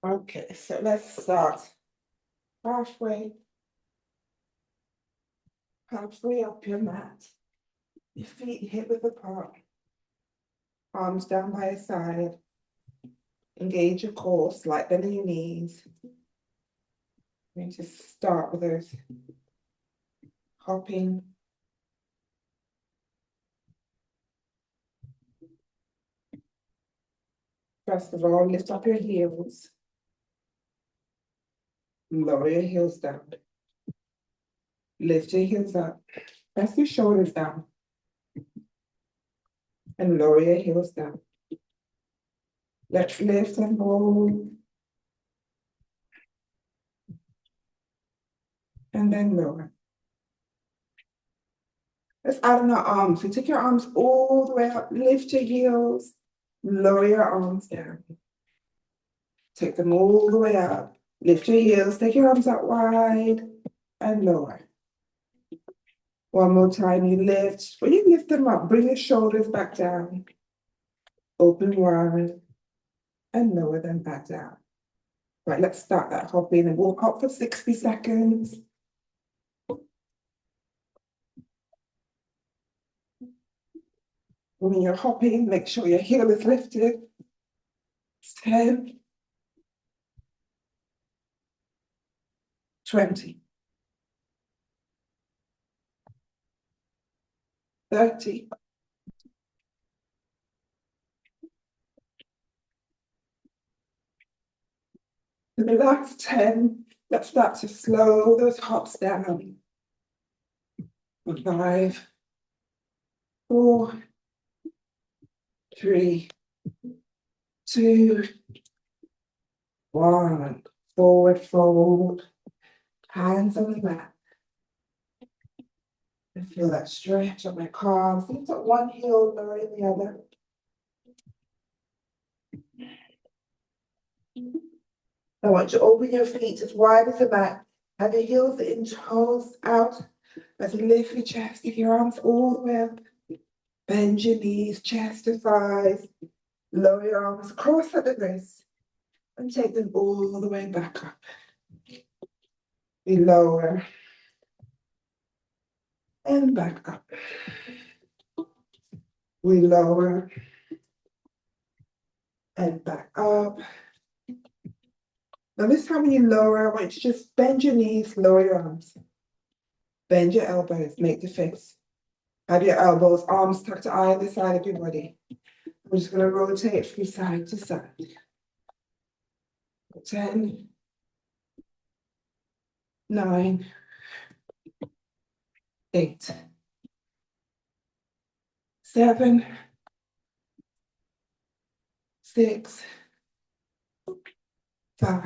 Okay, so let's start halfway, halfway up your mat. Your feet hip width apart, arms down by your side. Engage your core, slight bend in your knees. We're going to start with those hopping. First of all, lift up your heels. Lower your heels down. Lift your heels up. Press your shoulders down. And lower your heels down. Let's lift and hold. And then lower. Let's add on our arms. So take your arms all the way up. Lift your heels. Lower your arms down. Take them all the way up. Lift your heels. Take your arms out wide. And lower. One more time, you lift. When you lift them up, bring your shoulders back down. Open wide and lower them back down. Right, let's start that hopping and walk up for 60 seconds. When you're hopping, make sure your heel is lifted. 10, 20, 30, 'Für the last 10, let's start to slow those hops down. 5, 4, 3, 2, 1. Forward fold, hands on the mat. And feel that stretch of my calves. Lift up one heel, lower the other. I want you to open your feet as wide as the mat. Have your heels in, toes out. As you lift your chest, take your arms all the way up. Bend your knees, chest to thighs. Lower your arms, cross at the wrist. And take them all the way back up. We lower. And back up. We lower. And back up. Now this time when you lower, I want you to just bend your knees, lower your arms. Bend your elbows, make the fist. Have your elbows, arms tucked to either side of your body. We're just going to rotate from side to side. 10, 9, 8, 7, 6, 5,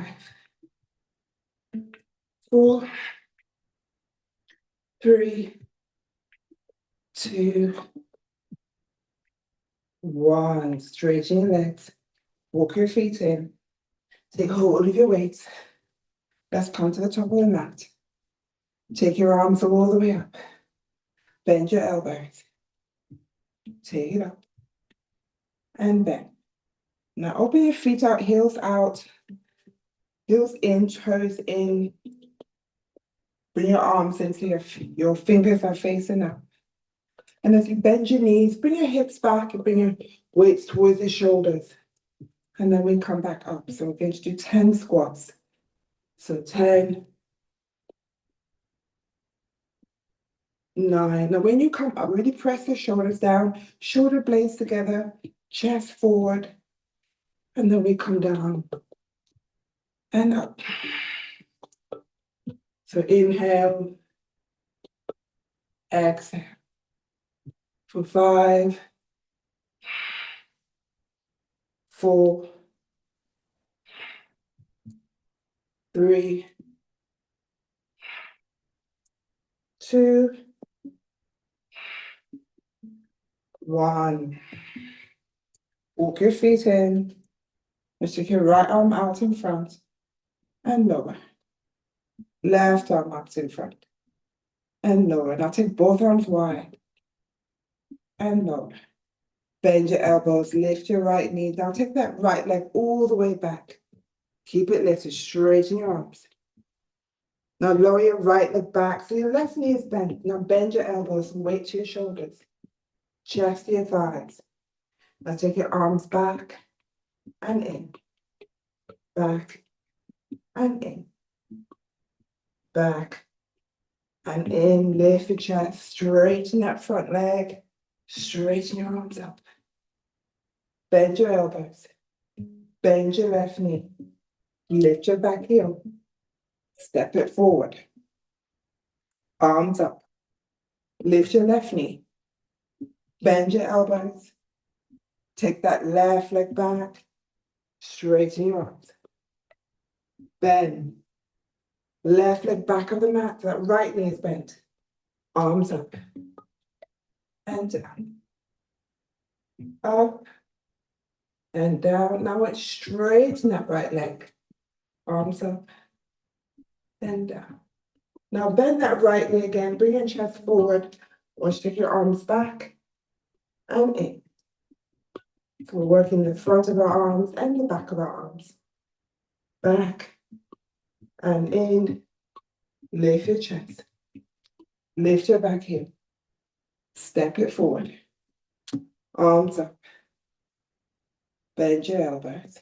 4, 3, 2, 1. Straighten your legs. Walk your feet in. Take hold of your weights. Let's come to the top of the mat. Take your arms all the way up. Bend your elbows. Take it up. And bend. Now open your feet out, heels out. Heels in, toes in. Bring your arms into your fingers are facing up. And as you bend your knees, bring your hips back and bring your weights towards your shoulders. And then we come back up. So we're going to do 10 squats. So 10, 9. Now when you come up, really press the shoulders down, shoulder blades together, chest forward. And then we come down and up. So inhale, exhale. For 5, 4, 3, 2, 1. Walk your feet in. Just take your right arm out in front and lower. Left arm out in front and lower. Now take both arms wide and lower. Bend your elbows, lift your right knee. Now take that right leg all the way back. Keep it lifted, straighten your arms. Now lower your right leg back so your left knee is bent. Now bend your elbows and weight to your shoulders. Chest to your thighs. Now take your arms back and in. Back and in. Back and in. Lift your chest. Straighten that front leg. Straighten your arms up. Bend your elbows. Bend your left knee. Lift your back heel. Step it forward. Arms up. Lift your left knee. Bend your elbows. Take that left leg back. Straighten your arms. Bend. Left leg back of the mat. That right knee is bent. Arms up. And down. Up. And down. Now let's straighten that right leg. Arms up. And down. Now bend that right knee again. Bring your chest forward. Or take your arms back. And in. So we're working the front of our arms and the back of our arms. Back and in. Lift your chest. Lift your back heel. Step it forward. Arms up. Bend your elbows.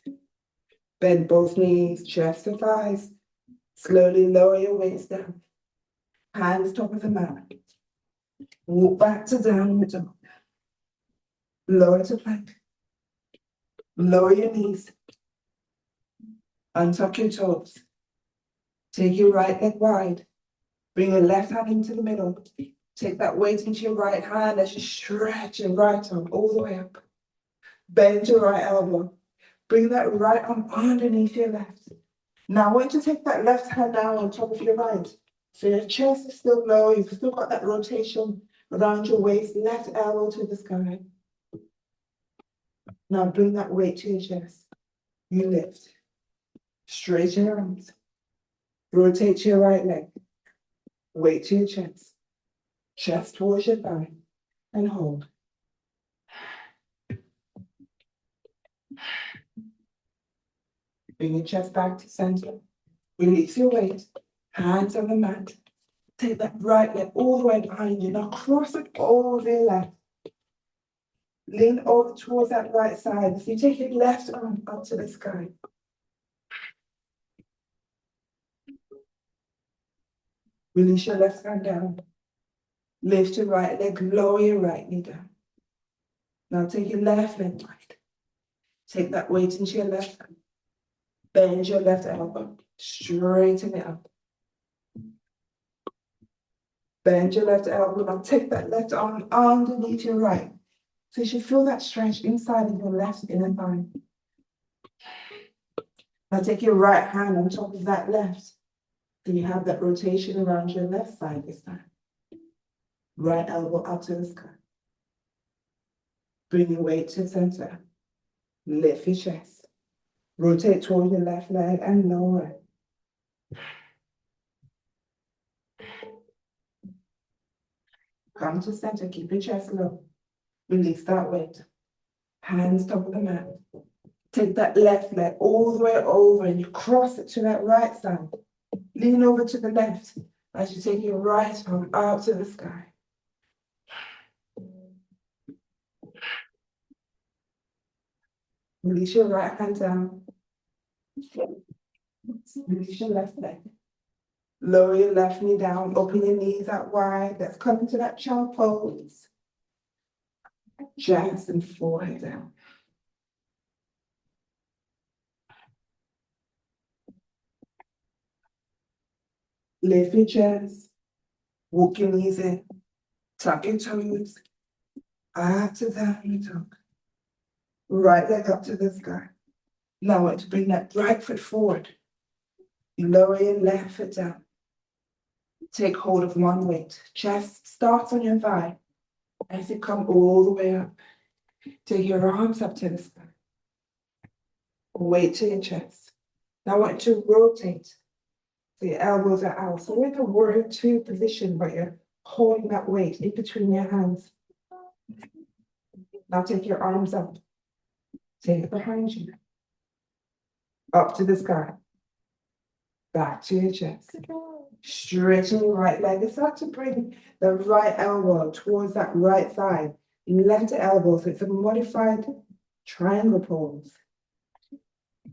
Bend both knees, chest to thighs. Slowly lower your weights down. Hands top of the mat. Walk back to downward dog. Lower to plank. Lower your knees. Untuck your toes. Take your right leg wide. Bring your left hand into the middle. Take that weight into your right hand as you stretch your right arm all the way up. Bend your right elbow. Bring that right arm underneath your left. Now I want you to take that left hand down on top of your right. So your chest is still low. You've still got that rotation around your waist. Left elbow to the sky. Now bring that weight to your chest. You lift. Straighten your arms. Rotate to your right leg. Weight to your chest. Chest towards your thigh. And hold. Bring your chest back to center. Release your weight. Hands on the mat. Take that right leg all the way behind you. Now cross it over your left. Lean over towards that right side. So you take your left arm up to the sky. Release your left hand down. Lift your right leg, lower your right knee down. Now take your left leg wide. Take that weight into your left hand. Bend your left elbow. Straighten it up. Bend your left elbow. Now take that left arm underneath your right. So you should feel that stretch inside of your left inner thigh. Now take your right hand on top of that left. So you have that rotation around your left side this time. Right elbow up to the sky. Bring your weight to the center. Lift your chest. Rotate toward your left leg and lower it. Come to center. Keep your chest low. Release that weight. Hands top of the mat. Take that left leg all the way over and you cross it to that right side. Lean over to the left as you take your right arm out to the sky. Release your right hand down. Release your left leg. Lower your left knee down. Open your knees out wide. Let's come into that child pose. Chest and forehead down. Lift your chest. Walk your knees in. Tuck your toes. Up to downward dog. Right leg up to the sky. Now I want to bring that right foot forward. You lower your left foot down. Take hold of one weight. Chest starts on your thigh. As you come all the way up. Take your arms up to the sky. Weight to your chest. Now I want you to rotate. So your elbows are out. So we're in the warrior two position, but you're holding that weight in between your hands. Now take your arms up. Take it behind you. Up to the sky. Back to your chest. Stretching your right leg. It's start to bring the right elbow towards that right thigh. Left elbow. So it's a modified triangle pose.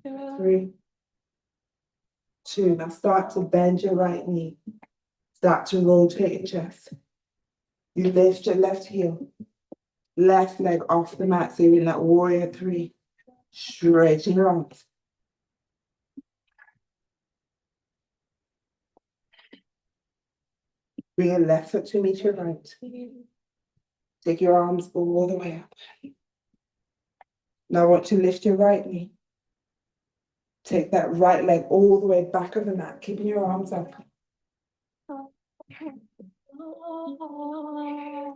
3, 2. Now start to bend your right knee. Start to rotate your chest. You lift your left heel. Left leg off the mat. So you're in that warrior 3. Stretching your arms. Bring your left foot to meet your right. Take your arms all the way up. Now I want to lift your right knee. Take that right leg all the way back of the mat, keeping your arms up.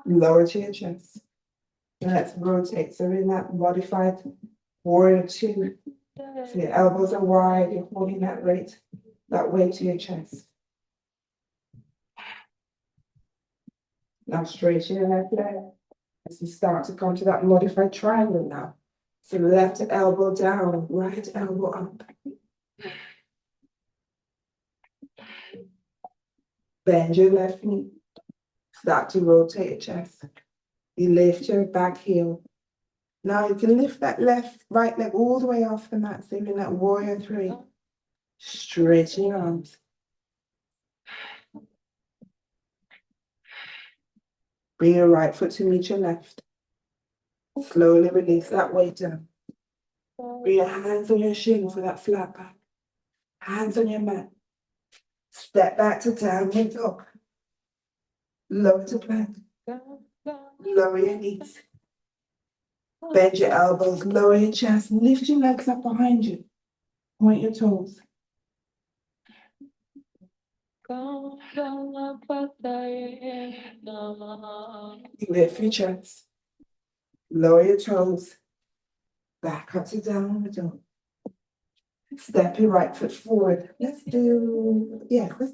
Lower to your chest. Let's rotate. So in that modified warrior 2. So your elbows are wide, you're holding that weight to your chest. Now straighten your left leg as you start to come to that modified triangle now. So left elbow down, right elbow up. Bend your left knee. Start to rotate your chest. You lift your back heel. Now you can lift that right leg all the way off the mat, so you're in that warrior 3. Straighten your arms. Bring your right foot to meet your left. Slowly release that weight down. Bring your hands on your shin for that flat back. Hands on your mat. Step back to downward dog. Lower to plank. Lower your knees. Bend your elbows, lower your chest, lift your legs up behind you. Point your toes. Lift your chest. Lower your toes. Back up to downward dog. Step your right foot forward. Let's do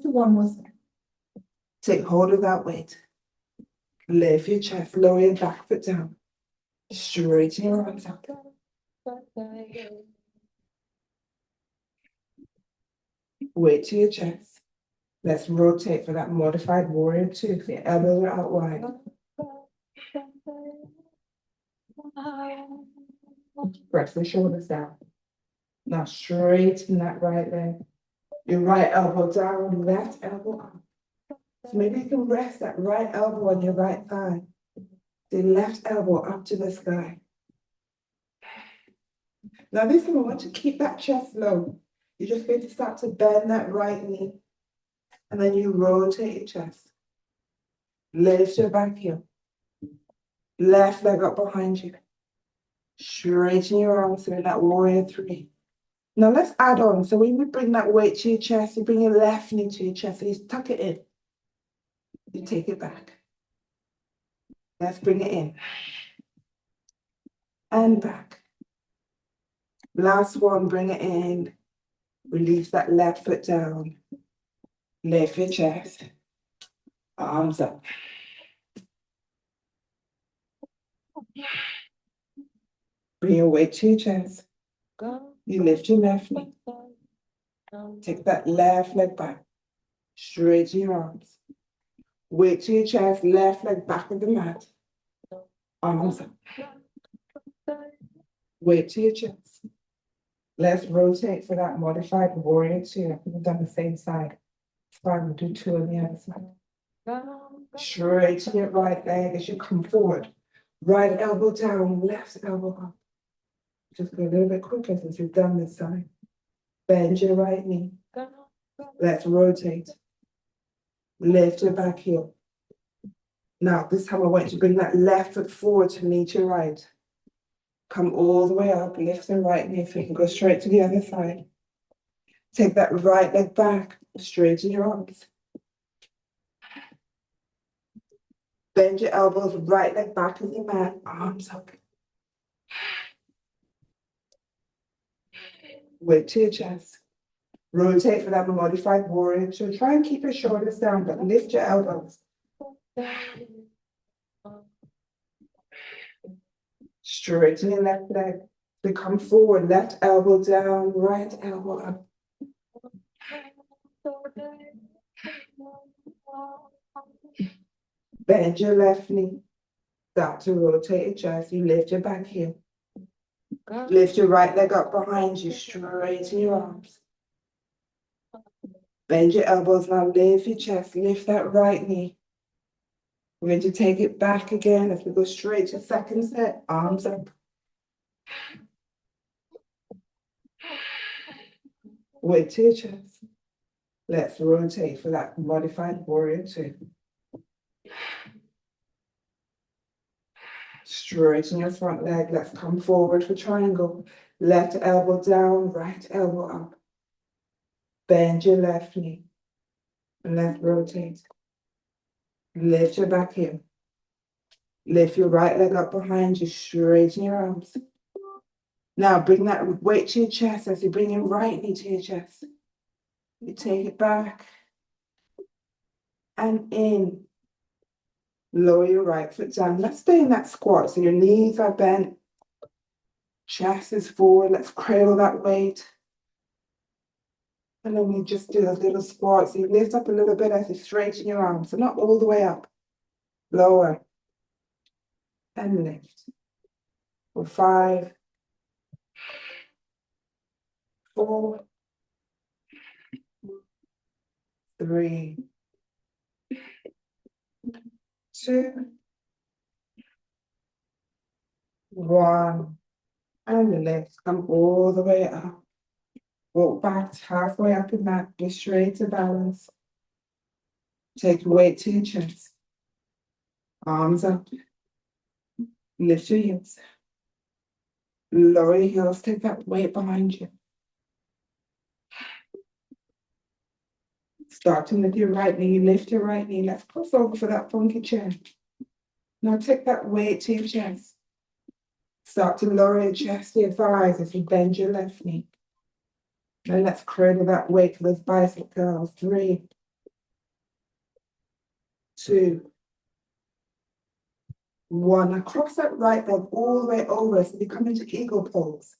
one more step. Take hold of that weight. Lift your chest, lower your back foot down. Straighten your arms up. Weight to your chest. Let's rotate for that modified warrior 2. So your elbows are out wide. Press the shoulders down. Now straighten that right leg. Your right elbow down, left elbow up. So maybe you can rest that right elbow on your right thigh. The left elbow up to the sky. Now this time I want to keep that chest low. You're just going to start to bend that right knee. And then you rotate your chest. Lift your back heel. Left leg up behind you. Straighten your arms in that warrior 3. Now let's add on. So when you bring that weight to your chest, you bring your left knee to your chest. So you tuck it in. You take it back. Let's bring it in. And back. Last one, bring it in. Release that left foot down. Lift your chest. Arms up. Bring your weight to your chest. You lift your left knee. Take that left leg back. Straighten your arms. Weight to your chest, left leg back of the mat. Arms up. Weight to your chest. Let's rotate for that modified warrior 2. I think we've done the same side. It's fine, we'll do 2 on the other side. Straighten your right leg as you come forward. Right elbow down, left elbow up. Just go a little bit quicker since we've done this side. Bend your right knee. Let's rotate. Lift your back heel. Now, this time I want you to bring that left foot forward to meet your right. Come all the way up, lift the right knee so you can go straight to the other side. Take that right leg back, straighten your arms. Bend your elbows, right leg back as you mat, arms up. Weight to your chest. Rotate for that modified warrior 2. Try and keep your shoulders down, but lift your elbows. Straighten your left leg. We come forward, left elbow down, right elbow up. Bend your left knee. Start to rotate your chest. You lift your back heel. Lift your right leg up behind you. Straighten your arms. Bend your elbows now. Lift your chest. Lift that right knee. We're going to take it back again as we go straight to second set. Arms up. Weight to your chest. Let's rotate for that modified warrior two. Straighten your front leg. Let's come forward for triangle. Left elbow down, right elbow up. Bend your left knee. Left rotate. Lift your back heel. Lift your right leg up behind you. Straighten your arms. Now bring that weight to your chest as you bring your right knee to your chest. You take it back and in. Lower your right foot down. Let's stay in that squat. So your knees are bent. Chest is forward. Let's cradle that weight. And then we just do those little squats. So you lift up a little bit as you straighten your arms. So not all the way up. Lower. And lift. For 5, 4, 3, 2, 1. And lift. Come all the way up. Walk back halfway up in that. Go straight to balance. Take your weight to your chest. Arms up. Lift your hips. Lower your heels. Take that weight behind you. Starting with your right knee. Lift your right knee. Let's cross over for that funky chair. Now take that weight to your chest. Start to lower your chest to your thighs as you bend your left knee. Then let's cradle that weight to those bicep curls. 3, 2, 1. Now cross that right leg all the way over so you come into eagle pose.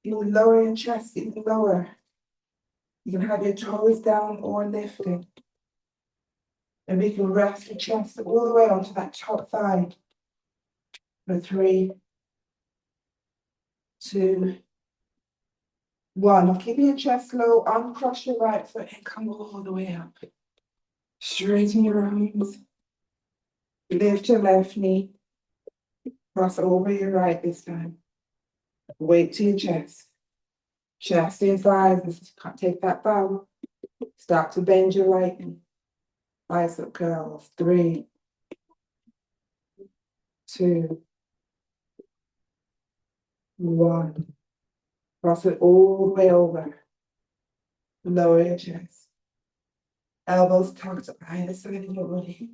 You can lower your chest even lower. You can have your toes down or lifting. And we can rest your chest all the way onto that top thigh. For 3, 2, 1. Now keep your chest low, uncross your right foot and come all the way up. Straighten your arms. Lift your left knee. Cross over your right this time. Weight to your chest. Chest to your thighs. Take that bow. Start to bend your right knee. Bicep curls. 3, 2, 1. Cross it all the way over. Lower your chest. Elbows tucked to either side of your body.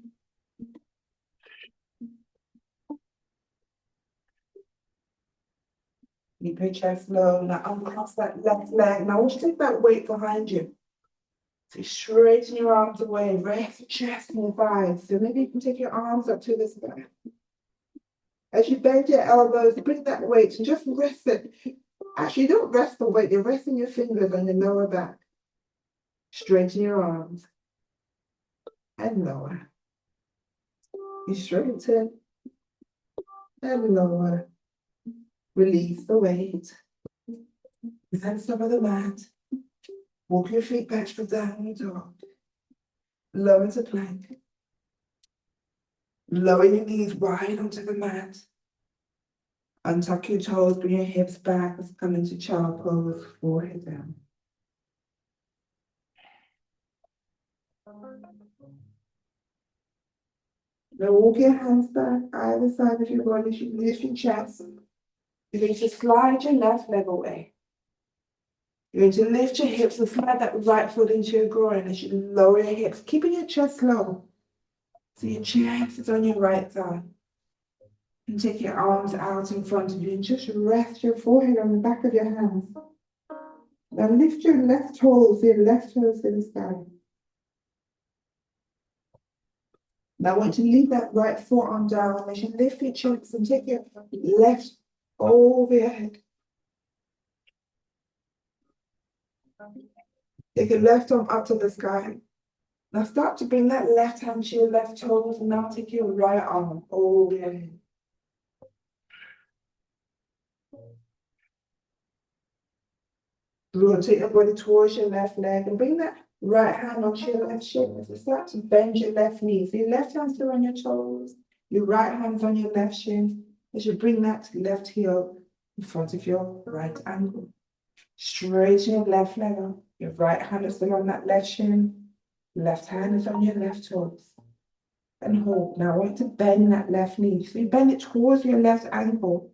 Keep your chest low. Now uncross that left leg. Now I want you to take that weight behind you. So straighten your arms away. Rest your chest and your thighs. So maybe you can take your arms up to the sky. As you bend your elbows, bring that weight and just rest it. Actually, don't rest the weight. You're resting your fingers on your lower back. Straighten your arms. And lower. You straighten. And lower. Release the weight. Hands top of the mat. Walk your feet back for downward dog. Lower to plank. Lower your knees wide onto the mat. Untuck your toes, bring your hips back. Let's come into child pose, forehead down. Now walk your hands back, either side of your body. You lift your chest. You're going to slide your left leg away. You're going to lift your hips and slide that right foot into your groin as you lower your hips, keeping your chest low. So your chest is on your right side. And take your arms out in front of you and just rest your forehead on the back of your hands. Now lift your left toes to the sky. Now I want you to leave that right forearm down as you lift your chest and take your left over your head. Take your left arm up to the sky. Now start to bring that left hand to your left toes, and now take your right arm over your head. Rotate your body towards your left leg and bring that right hand onto your left shin. As you start to bend your left knee, so your left hand's still on your toes, your right hand's on your left shin. As you bring that left heel in front of your right ankle. Straighten your left leg up. Your right hand is still on that left shin. Left hand is on your left toes. And hold. Now I want you to bend that left knee. So you bend it towards your left ankle.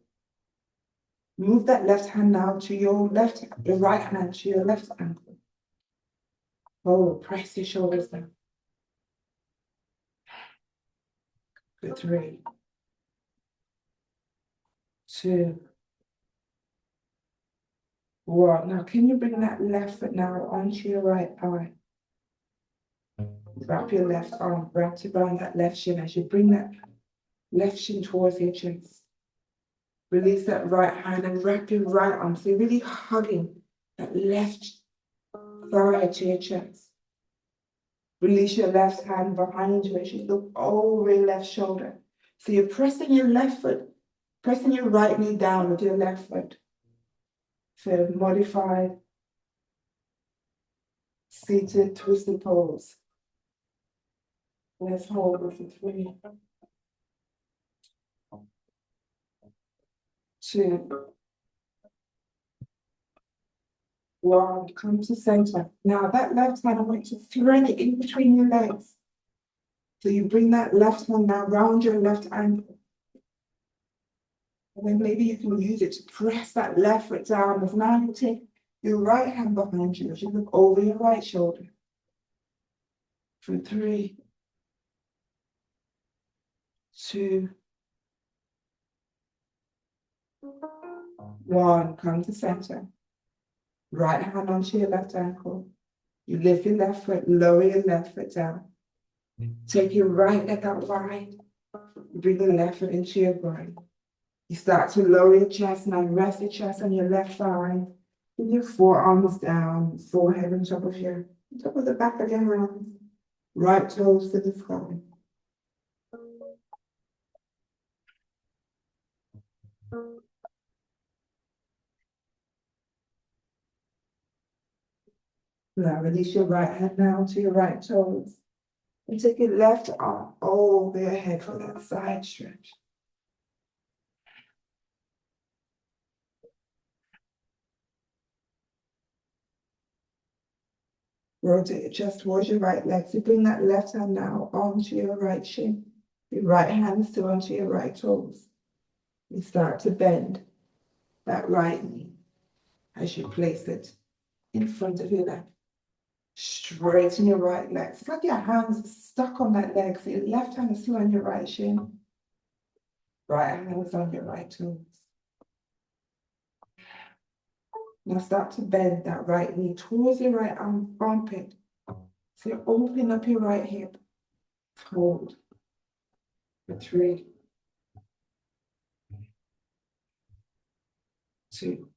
Move that left hand now to your right hand to your left ankle. Hold. Press your shoulders down. For 3, 2, 1. Now can you bring that left foot now onto your right thigh? Wrap your left arm, wrap it around that left shin as you bring that left shin towards your chest. Release that right hand and wrap your right arm. So you're really hugging that left thigh to your chest. Release your left hand behind you as you look over your left shoulder. So you're pressing your left foot, pressing your right knee down with your left foot. So modified seated twisted pose. Let's hold it for 3, 2, 1. Come to center. Now that left hand, I want you to thread it in between your legs. So you bring that left hand now round your left ankle. And then maybe you can use it to press that left foot down. As now you take your right hand behind you as you look over your right shoulder. For 3, 2, 1. Come to center. Right hand onto your left ankle. You lift your left foot, lower your left foot down. Take your right leg out wide. Bring the left foot into your groin. You start to lower your chest now. Rest your chest on your left thigh. Bring your forearms down, forehead on top of the back of your hands. Right toes to the sky. Now release your right hand now to your right toes. And take your left arm over your head for that side stretch. Rotate your chest towards your right leg. So bring that left hand now onto your right shin. Your right hand still onto your right toes. You start to bend that right knee as you place it in front of your leg. Straighten your right leg. It's like your hands are stuck on that leg. So your left hand is still on your right shin. Right hand is on your right toes. Now start to bend that right knee towards your right armpit. So you open up your right hip. Hold. For 3, 2,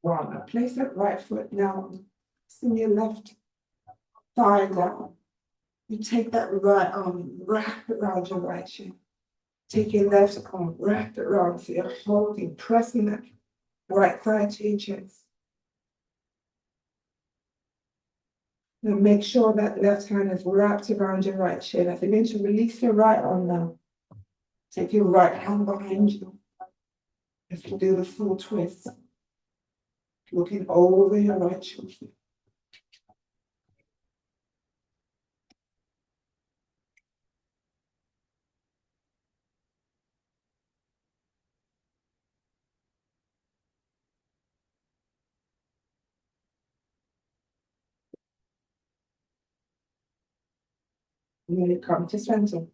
1. Now place that right foot now. Send your left thigh down. You take that right arm, wrap it around your right shin. Take your left arm, wrap it around. So you're holding, pressing that right thigh to your chest. Now make sure that left hand is wrapped around your right shin. As you're going to release your right arm now. Take your right hand behind you. As you do the full twist. Looking over your right shoulder. And then you come to center.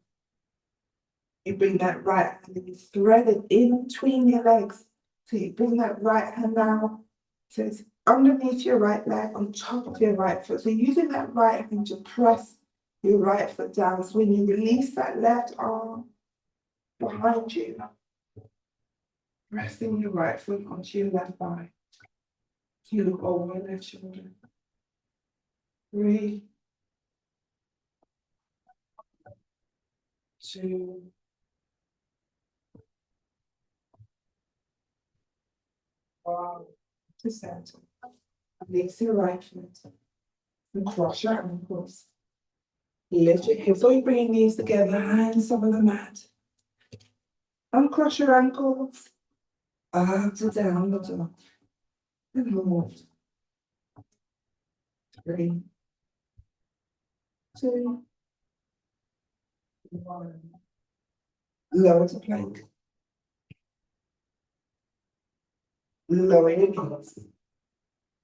You bring that right hand and you thread it in between your legs. So you bring that right hand now. So it's underneath your right leg, on top of your right foot. So using that right hand to press your right foot down. So when you release that left arm, behind you. Resting your right foot onto your left thigh. You look over your left shoulder. 3, 2, 1. To center. Release your right foot and cross your ankles. Lift your hips, or you bring your knees together, hands over the mat. Uncross your ankles, up to down the dog, and hold. 3, 2, 1. Lower to plank. Lower your knees.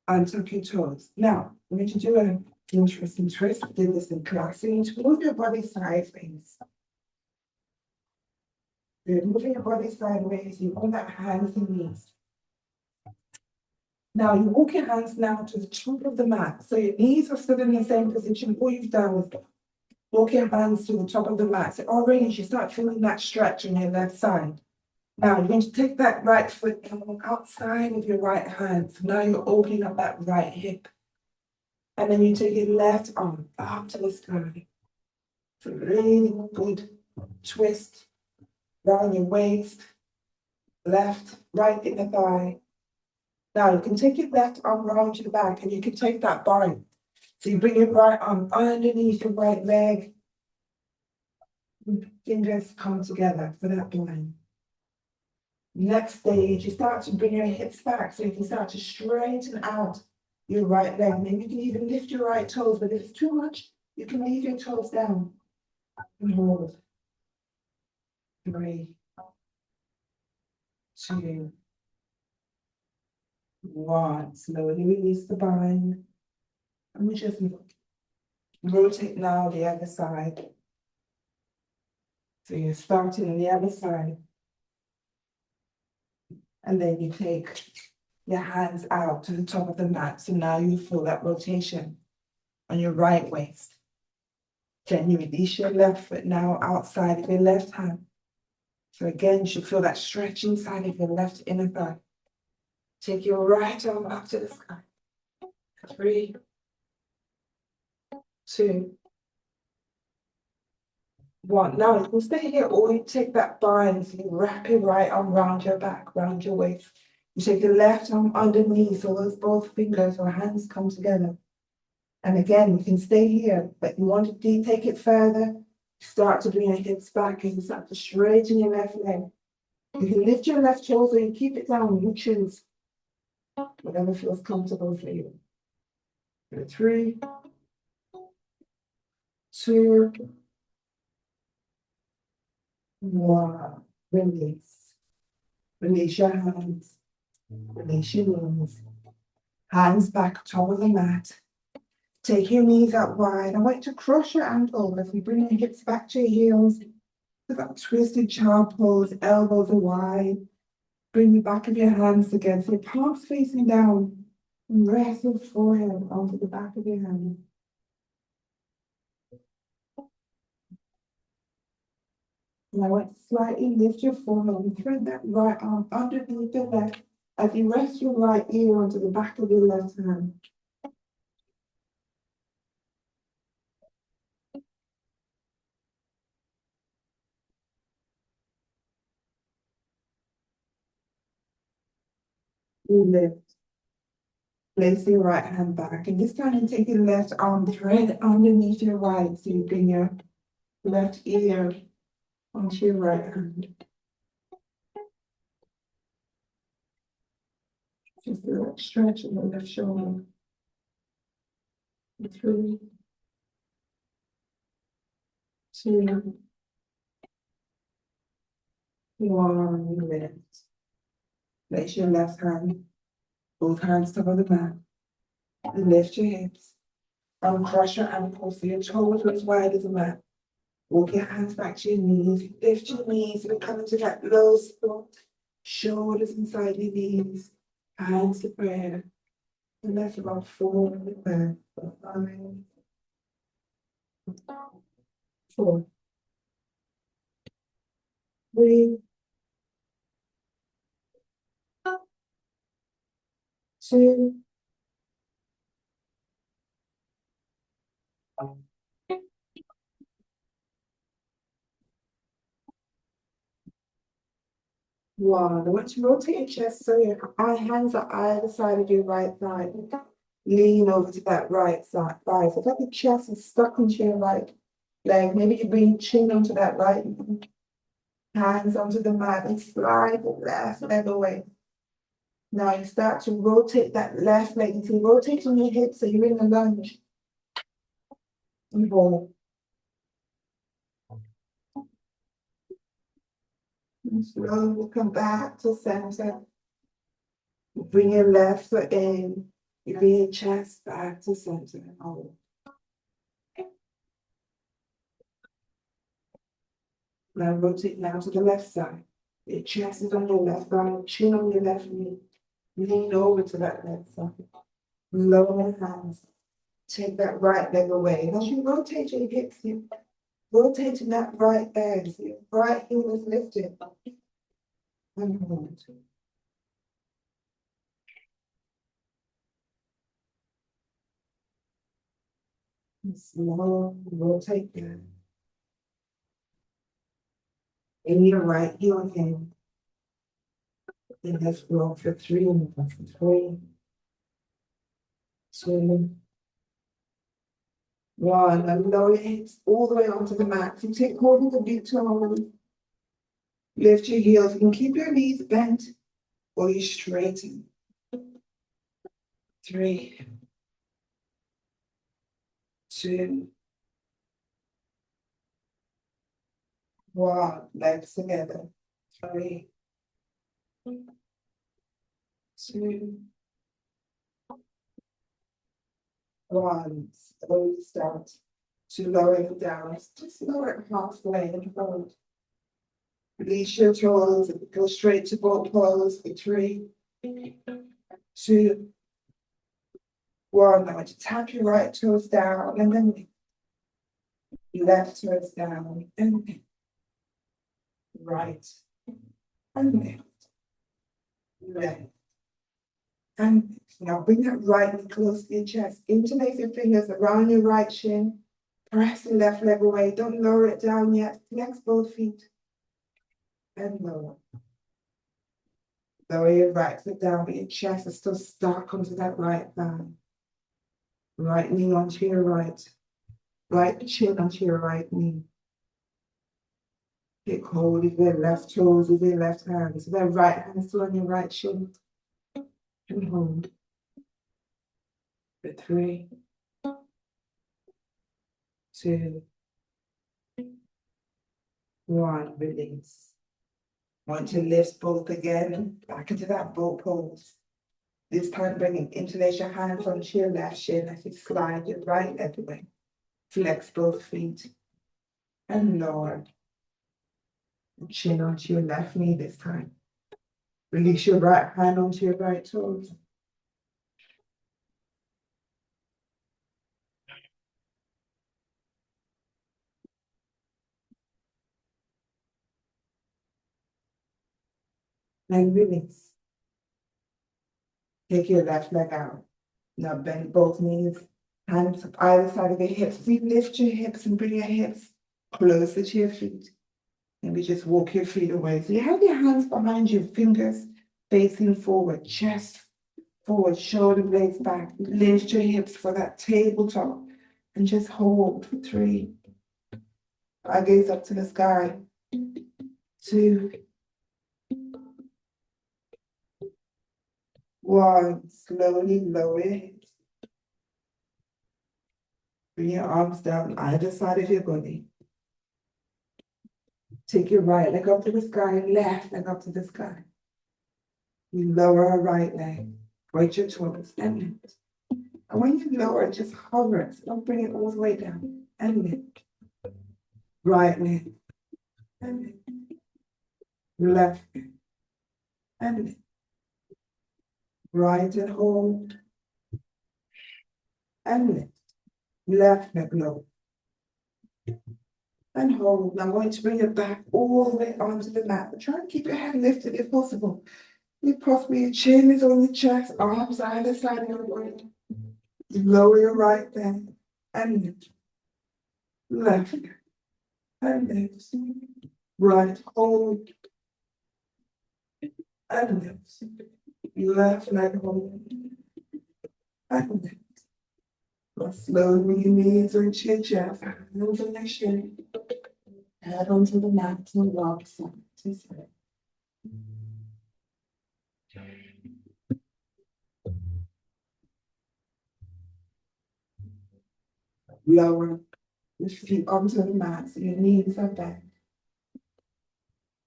Untuck your toes. Now, we're going to do an interesting twist. We did this in class. So you need to move your body sideways. You're moving your body sideways. You hold that hands and knees. Now, you walk your hands now to the top of the mat. So your knees are still in the same position. All you've done is walk your hands to the top of the mat. So already you start feeling that stretch on your left side. Now, you're going to take that right foot outside of your right hand. So now you're opening up that right hip. And then you take your left arm up to the sky. So really good twist around your waist, left, right in the thigh. Now you can take your left arm round your back and you can take that bind. So you bring your right arm underneath your right leg. Fingers come together for that bind. Next stage, you start to bring your hips back so you can start to straighten out your right leg. Maybe you can even lift your right toes, but if it's too much, you can leave your toes down and hold. 3, 2, 1. Slowly release the bind. And we just rotate now the other side. So you're starting on the other side. And then you take your hands out to the top of the mat. So now you feel that rotation on your right waist. Then you release your left foot now outside of your left hand. So again, you should feel that stretch inside of your left inner thigh. Take your right arm up to the sky. 3, 2, 1. Now you can stay here or you take that bind. So you wrap your right arm round your back, round your waist. You take your left arm underneath, so those both fingers or hands come together. And again, you can stay here, but you want to take it further. Start to bring your hips back and start to straighten your left leg. You can lift your left shoulder and keep it down. You choose whatever feels comfortable for you. 3, 2, 1. Release. Release your hands. Release your knees. Hands back, top of the mat. Take your knees out wide. I want you to cross your ankles as we bring your hips back to your heels. Look at twisted child pose, elbows are wide. Bring the back of your hands together. So your palms facing down. And rest your forehead onto the back of your hand. And I want to slightly lift your forehead and thread that right arm underneath the left as you rest your right ear onto the back of your left hand. You lift. Place your right hand back, and this time you take your left arm, thread underneath your right, so you bring your left ear onto your right hand. Just a little stretch in the left shoulder. 3, 2, 1, lift. Place your left hand, both hands top of the mat. Lift your hips. Uncross your ankles so your toes are as wide as the mat. Walk your hands back to your knees. Lift your knees and come into that low spot. Shoulders inside your knees. Hands to prayer. And that's about 4 with that. 5, 4, 3, 2, one. I want to rotate your chest so your hands are either side of your right thigh. Lean over to that right side thigh. So it's like your chest is stuck into your right leg. Maybe you bring your chin onto that right, hands onto the mat and slide the left leg away. Now you start to rotate that left leg. You can rotate on your hips so you're in a lunge. And hold. And slowly come back to center. Bring your left foot in. You bring your chest back to center and hold. Now rotate now to the left side. Your chest is on your left arm, chin on your left knee. Lean over to that left side. Lower your hands. Take that right leg away. As you rotate your hips, you rotating that right leg. So your right heel is lifted. And hold. And slowly rotate down. In your right heel again. And let's go for 3. 3, 2, 1. And lower your hips all the way onto the mat. So take hold of the big toe. Lift your heels. You can keep your knees bent or you straighten. 3, 2, 1. Legs together. 3, 2, 1. Slowly start to lower it down. Just lower it halfway and hold. Release your toes and go straight to both toes for 3, 2, 1. Now to tap your right toes down and then left toes down and right and left and now bring that right knee close to your chest. Interlace your fingers around your right shin. Press the left leg away. Don't lower it down yet. Flex both feet and lower. Lower your right foot down, but your chest is still stuck onto that right thigh. Right knee onto your right. Right chin onto your right knee. Take hold of your left toes with your left hand. So that right hand is still on your right shin. And hold. For 3, 2, 1. Release. Want to lift both again, back into that boat pose. This time bringing interlace your hands onto your left shin as you slide your right leg away. Flex both feet and lower. Chin onto your left knee this time. Release your right hand onto your right toes. And release. Take your left leg out. Now bend both knees. Hands up either side of your hips. Lift your hips and bring your hips closer to your feet. Maybe just walk your feet away. So you have your hands behind your fingers facing forward, chest forward, shoulder blades back. Lift your hips for that tabletop and just hold for 3. I gaze up to the sky. 2, 1. Slowly lower your hips. Bring your arms down either side of your body. Take your right leg up to the sky, left leg up to the sky. You lower her right leg. Point your toes and lift. And when you lower, just hover it. So don't bring it all the way down. And lift. Right leg. And lift. Left leg. And lift. Right and hold. And lift. Left leg low. and hold. I'm going to bring it back all the way onto the mat. But try and keep your head lifted if possible. You possibly your chin is on your chest, arms either side of your body. You lower your right leg and lift. Left and lift. Right, hold and lift. Left leg hold and lift. Slowly your knees reach your chest, hands on your shin. Head onto the mat and rock side to side. Lower your feet onto the mat so your knees are bent.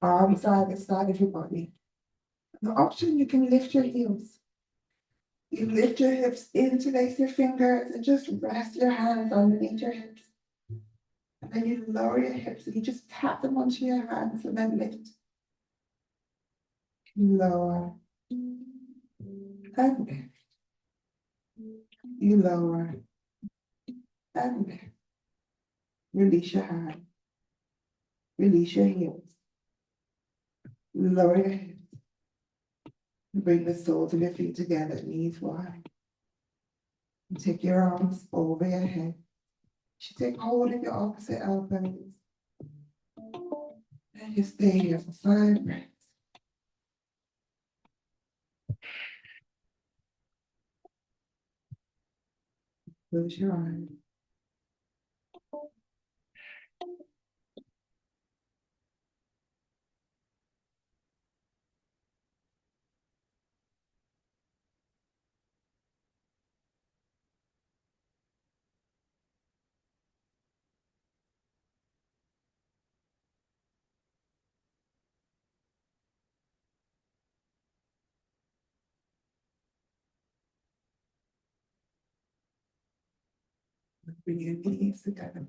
Arms either side of your body. The option, you can lift your heels. You lift your hips, interlace your fingers, and just rest your hands underneath your hips. And then you lower your hips and you just tap them onto your hands and then lift. Lower and lift. You lower and lift. Release your hand. Release your heels. Lower your hips. Bring the soles of your feet together, knees wide. And take your arms over your head. You take hold of your opposite elbows. And you stay here for 5 breaths. Close your eyes. Bring your knees together.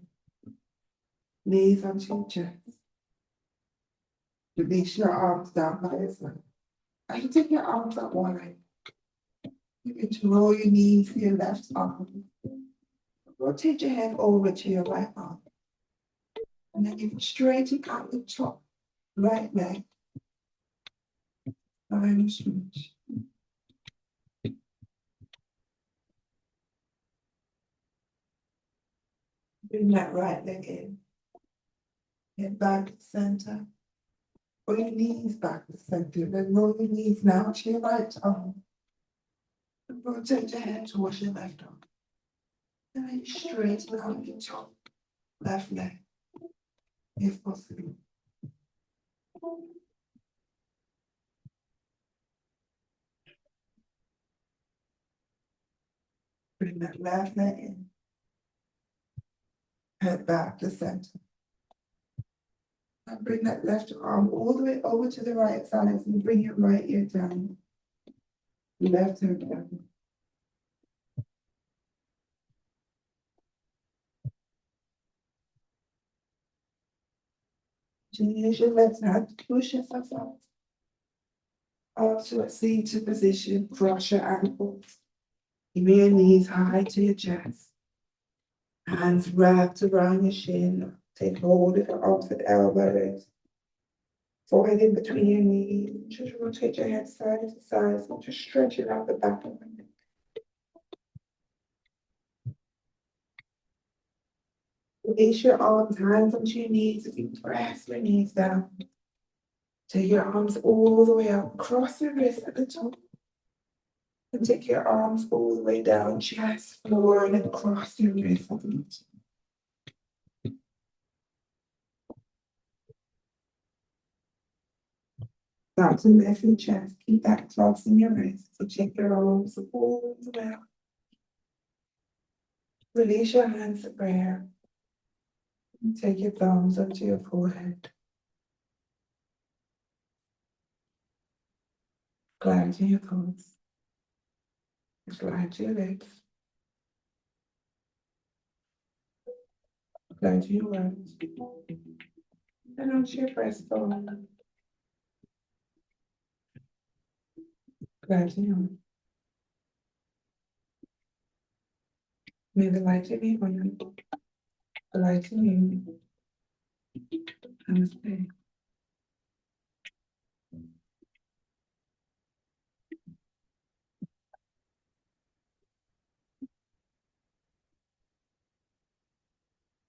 Knees onto your chest. Release your arms down by your side. As you take your arms up wide, you can roll your knees to your left arm. Rotate your head over to your right arm. And then you can straighten out the top right leg. Final stretch. Bring that right leg in. Head back to center. Pull your knees back to center. Then roll your knees now to your right arm. And rotate your head towards your left arm. And then straighten out your top left leg, if possible. Bring that left leg in. Head back to center. And bring that left arm all the way over to the right side and bring your right ear down. Left ear down. Use your left hand to push yourself out. Also a seated position, cross your ankles. Keep your knees high to your chest. Hands wrapped around your shin. Take hold of your opposite elbows. Forehead in between your knees. Just rotate your head side to side. So just stretch it out the back of your neck. Release your arms, hands onto your knees as you press your knees down. Take your arms all the way up, cross your wrists at the top. And take your arms all the way down, chest, floor, and then cross your wrists at the top. Start to lift your chest, keep that close in your wrist. So take your arms all the way up. Release your hands to prayer. And take your thumbs up to your forehead. Glide to your toes. Glide to your lips. Glide to your words. And onto your breastbone. Glide to your arm. May the light of you, glide to you. Namaste.